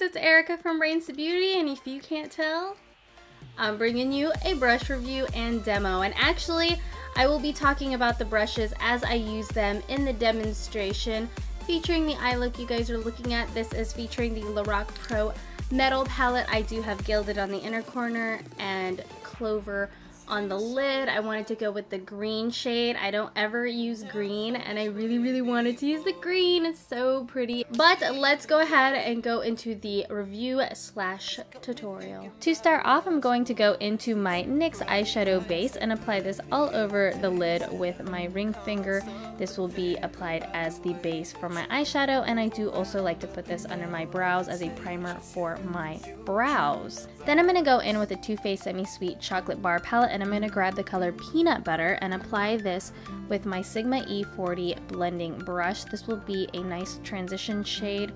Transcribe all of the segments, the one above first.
it's Erica from Brains to Beauty, and if you can't tell, I'm bringing you a brush review and demo. And actually, I will be talking about the brushes as I use them in the demonstration featuring the eye look you guys are looking at. This is featuring the Lorac Pro Metal Palette. I do have Gilded on the inner corner and Clover on the lid. I wanted to go with the green shade. I don't ever use green, and I really wanted to use the green. It's so pretty. But let's go ahead and go into the review slash tutorial. To start off, I'm going to go into my NYX eyeshadow base and apply this all over the lid with my ring finger. This will be applied as the base for my eyeshadow, and I do also like to put this under my brows as a primer for my brows. Then I'm going to go in with a Too Faced Semi-Sweet Chocolate Bar Palette, and I'm going to grab the color Peanut Butter and apply this with my Sigma E40 blending brush. This will be a nice transition shade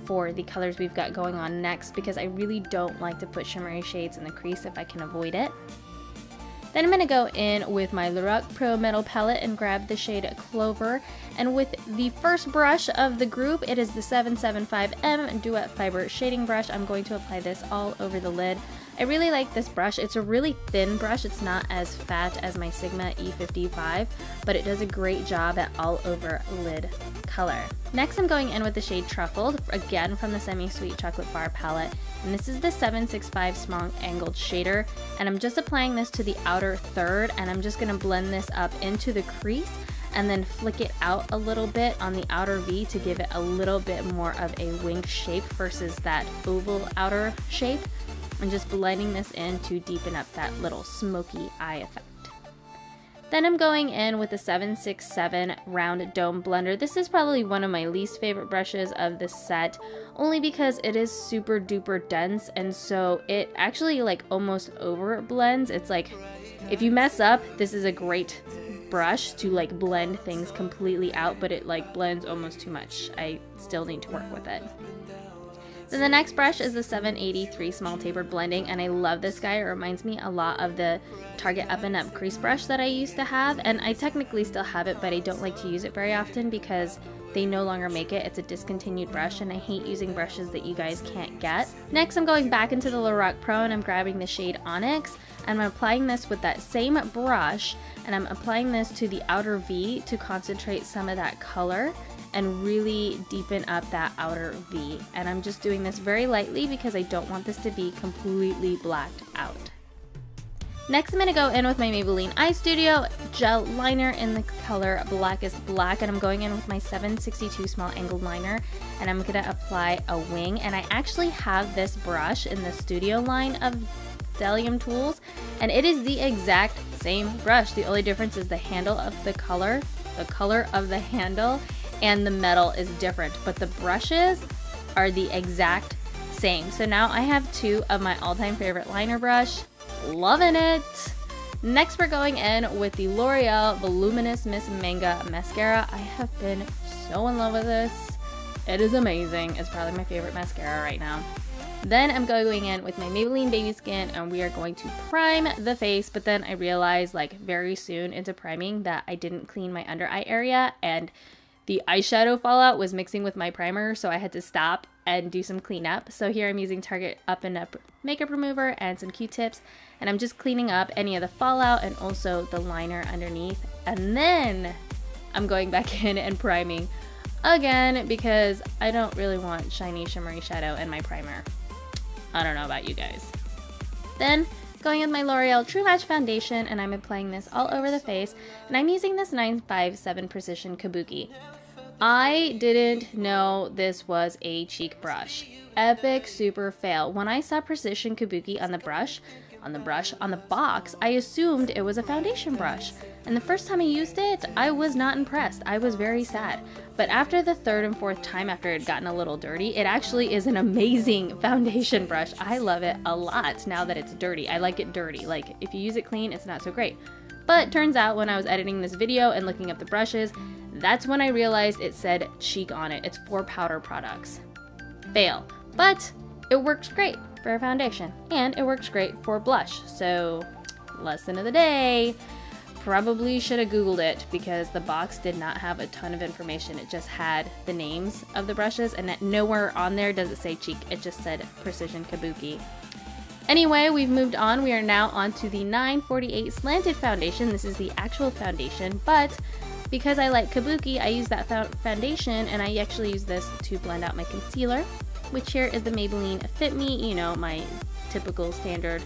for the colors we've got going on next, because I really don't like to put shimmery shades in the crease if I can avoid it. Then I'm going to go in with my Lorac Pro Metal Palette and grab the shade Clover. And with the first brush of the group, it is the 775M Duet Fiber Shading Brush. I'm going to apply this all over the lid. I really like this brush. It's a really thin brush. It's not as fat as my Sigma E55, but it does a great job at all over lid color. Next, I'm going in with the shade Truffled, again from the Semi-Sweet Chocolate Bar Palette. And this is the 765 Small Angled Shader. And I'm just applying this to the outer third, and I'm just going to blend this up into the crease and then flick it out a little bit on the outer V to give it a little bit more of a wing shape versus that oval outer shape. And just blending this in to deepen up that little smoky eye effect. Then I'm going in with the 767 Round Dome Blender. This is probably one of my least favorite brushes of this set, only because it is super duper dense, and so it actually like almost over blends. It's like, if you mess up, this is a great brush to like blend things completely out, but it like blends almost too much. I still need to work with it. Then the next brush is the 783 Small Tapered Blending, and I love this guy. It reminds me a lot of the Target Up and Up crease brush that I used to have, and I technically still have it, but I don't like to use it very often because they no longer make it. It's a discontinued brush, and I hate using brushes that you guys can't get. Next, I'm going back into the Lorac Pro, and I'm grabbing the shade Onyx, and I'm applying this with that same brush, and I'm applying this to the outer V to concentrate some of that color and really deepen up that outer V. And I'm just doing this very lightly because I don't want this to be completely blacked out. Next, I'm going to go in with my Maybelline Eye Studio Gel Liner in the color Blackest Black, and I'm going in with my 762 Small Angled Liner, and I'm going to apply a wing. And I actually have this brush in the Studio line of bdellium tools, and it is the exact same brush. The only difference is the handle of the color of the handle, and the metal is different, but the brushes are the exact same. So now I have two of my all-time favorite liner brush. Loving it! Next, we're going in with the L'Oreal Voluminous Miss Manga Mascara. I have been so in love with this. It is amazing. It's probably my favorite mascara right now. Then I'm going in with my Maybelline Baby Skin, and we are going to prime the face, but then I realized like very soon into priming that I didn't clean my under eye area, and the eyeshadow fallout was mixing with my primer, so I had to stop and do some cleanup. So here I'm using Target Up and Up makeup remover and some Q-tips, and I'm just cleaning up any of the fallout and also the liner underneath. And then I'm going back in and priming again because I don't really want shiny shimmery shadow in my primer. I don't know about you guys. Then going with my L'Oreal True Match Foundation, and I'm applying this all over the face, and I'm using this 957 Precision Kabuki. I didn't know this was a cheek brush. Epic super fail. When I saw Precision Kabuki on the box, I assumed it was a foundation brush. And the first time I used it, I was not impressed. I was very sad. But after the third and fourth time, after it had gotten a little dirty, it actually is an amazing foundation brush. I love it a lot now that it's dirty. I like it dirty. Like, if you use it clean, it's not so great. But turns out when I was editing this video and looking up the brushes, that's when I realized it said cheek on it. It's for powder products. Fail. But it works great for a foundation, and it works great for blush. So, lesson of the day. probably should have Googled it because the box did not have a ton of information. It just had the names of the brushes, and nowhere on there does it say cheek. It just said Precision Kabuki. Anyway, we've moved on. We are now on to the 948 Slanted Foundation. This is the actual foundation, but because I like Kabuki, I use that foundation, and I actually use this to blend out my concealer, which here is the Maybelline Fit Me, you know, my typical standard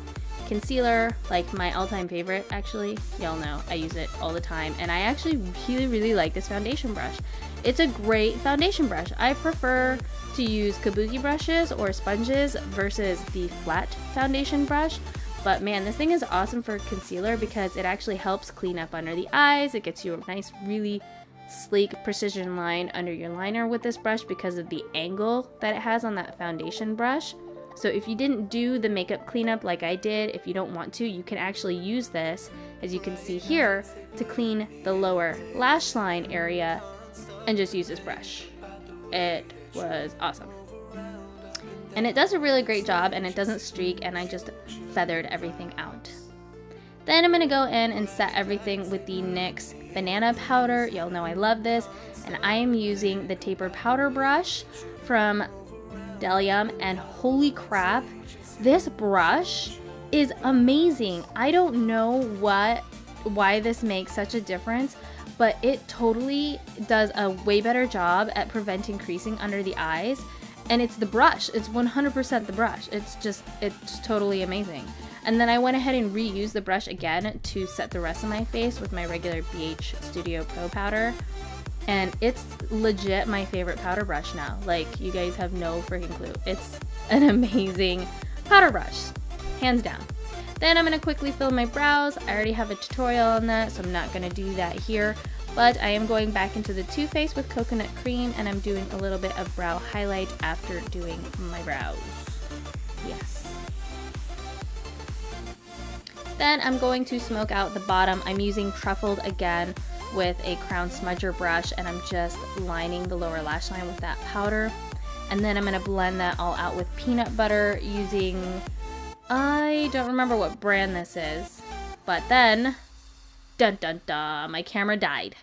concealer, like my all-time favorite, actually. Y'all know I use it all the time, and I actually really like this foundation brush. It's a great foundation brush. I prefer to use Kabuki brushes or sponges versus the flat foundation brush, but man, this thing is awesome for concealer because it actually helps clean up under the eyes. It gets you a nice, really sleek precision line under your liner with this brush because of the angle that it has on that foundation brush. So if you didn't do the makeup cleanup like I did, if you don't want to, you can actually use this, as you can see here, to clean the lower lash line area and just use this brush. It was awesome. And it does a really great job, and it doesn't streak, and I just feathered everything out. Then I'm going to go in and set everything with the NYX Banana Powder. Y'all know I love this, and I am using the Tapered Powder brush from bdellium, and holy crap, this brush is amazing. I don't know why this makes such a difference, but it totally does a way better job at preventing creasing under the eyes. And it's the brush. It's 100% the brush. It's totally amazing. And then I went ahead and reused the brush again to set the rest of my face with my regular BH Studio Pro powder. And it's legit my favorite powder brush now. Like, you guys have no freaking clue. It's an amazing powder brush, hands down. Then I'm gonna quickly fill my brows. I already have a tutorial on that, so I'm not gonna do that here. But I am going back into the Too Faced with Coconut Cream, and I'm doing a little bit of brow highlight after doing my brows. Yes. Then I'm going to smoke out the bottom. I'm using Truffled again with a crown smudger brush, and I'm just lining the lower lash line with that powder. And then I'm going to blend that all out with peanut butter using, I don't remember what brand this is, but then, dun dun dun, my camera died.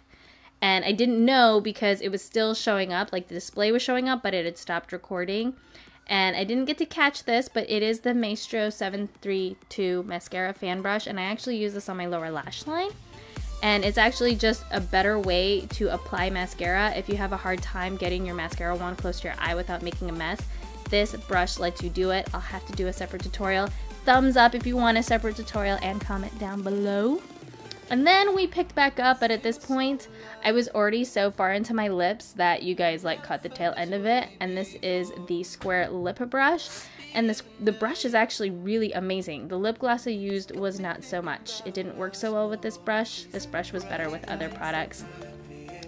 And I didn't know because it was still showing up, like the display was showing up, but it had stopped recording. And I didn't get to catch this, but it is the Maestro 732 Mascara Fan brush, and I actually use this on my lower lash line. And it's actually just a better way to apply mascara if you have a hard time getting your mascara wand close to your eye without making a mess. This brush lets you do it. I'll have to do a separate tutorial. Thumbs up if you want a separate tutorial, and comment down below. And then we picked back up, but at this point, I was already so far into my lips that you guys like caught the tail end of it. And this is the square lip brush. And the brush is actually really amazing. The lip gloss I used was not so much. It didn't work so well with this brush. This brush was better with other products.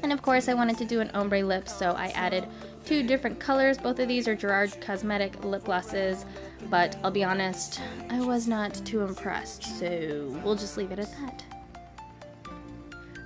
And of course I wanted to do an ombre lip, so I added 2 different colors. Both of these are Gerard Cosmetic lip glosses, but I'll be honest, I was not too impressed, so we'll just leave it at that.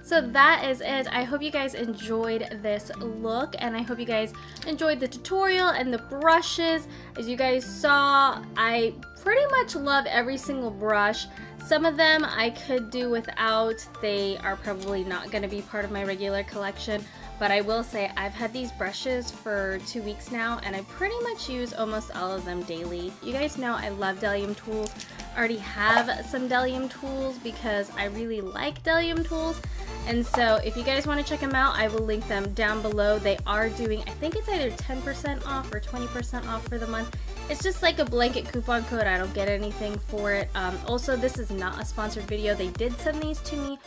So that is it. I hope you guys enjoyed this look, and I hope you guys enjoyed the tutorial and the brushes. As you guys saw, I pretty much love every single brush. Some of them I could do without. They are probably not going to be part of my regular collection, but I will say I've had these brushes for 2 weeks now, and I pretty much use almost all of them daily. You guys know I love bdellium tools. I already have some bdellium tools because I really like bdellium tools. And so if you guys want to check them out, I will link them down below. They are doing, I think it's either 10% off or 20% off for the month. It's just like a blanket coupon code. I don't get anything for it. Also, this is not a sponsored video. They did send these to me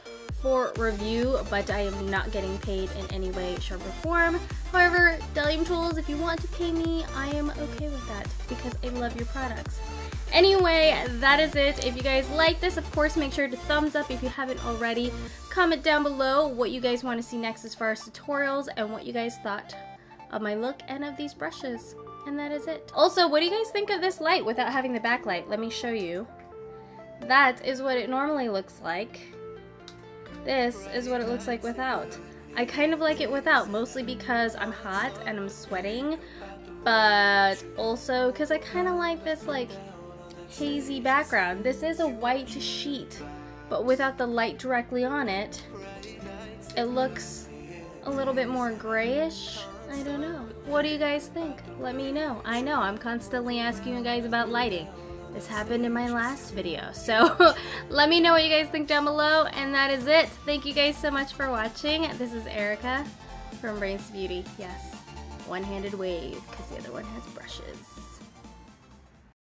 for review, but I am not getting paid in any way, shape, or form. However, bdellium tools, if you want to pay me, I am okay with that because I love your products. Anyway, that is it. If you guys like this, of course, make sure to thumbs up if you haven't already. Comment down below what you guys want to see next as far as tutorials and what you guys thought of my look and of these brushes. And that is it. Also, what do you guys think of this light without having the backlight? Let me show you. That is what it normally looks like. This is what it looks like without. I kind of like it without, mostly because I'm hot and I'm sweating, but also because I kind of like this like hazy background. This is a white sheet, but without the light directly on it, it looks a little bit more grayish. I don't know. What do you guys think? Let me know. I know, I'm constantly asking you guys about lighting. This happened in my last video, so let me know what you guys think down below, and that is it. Thank you guys so much for watching. This is Erica from Brains to Beauty. Yes, one-handed wave, because the other one has brushes.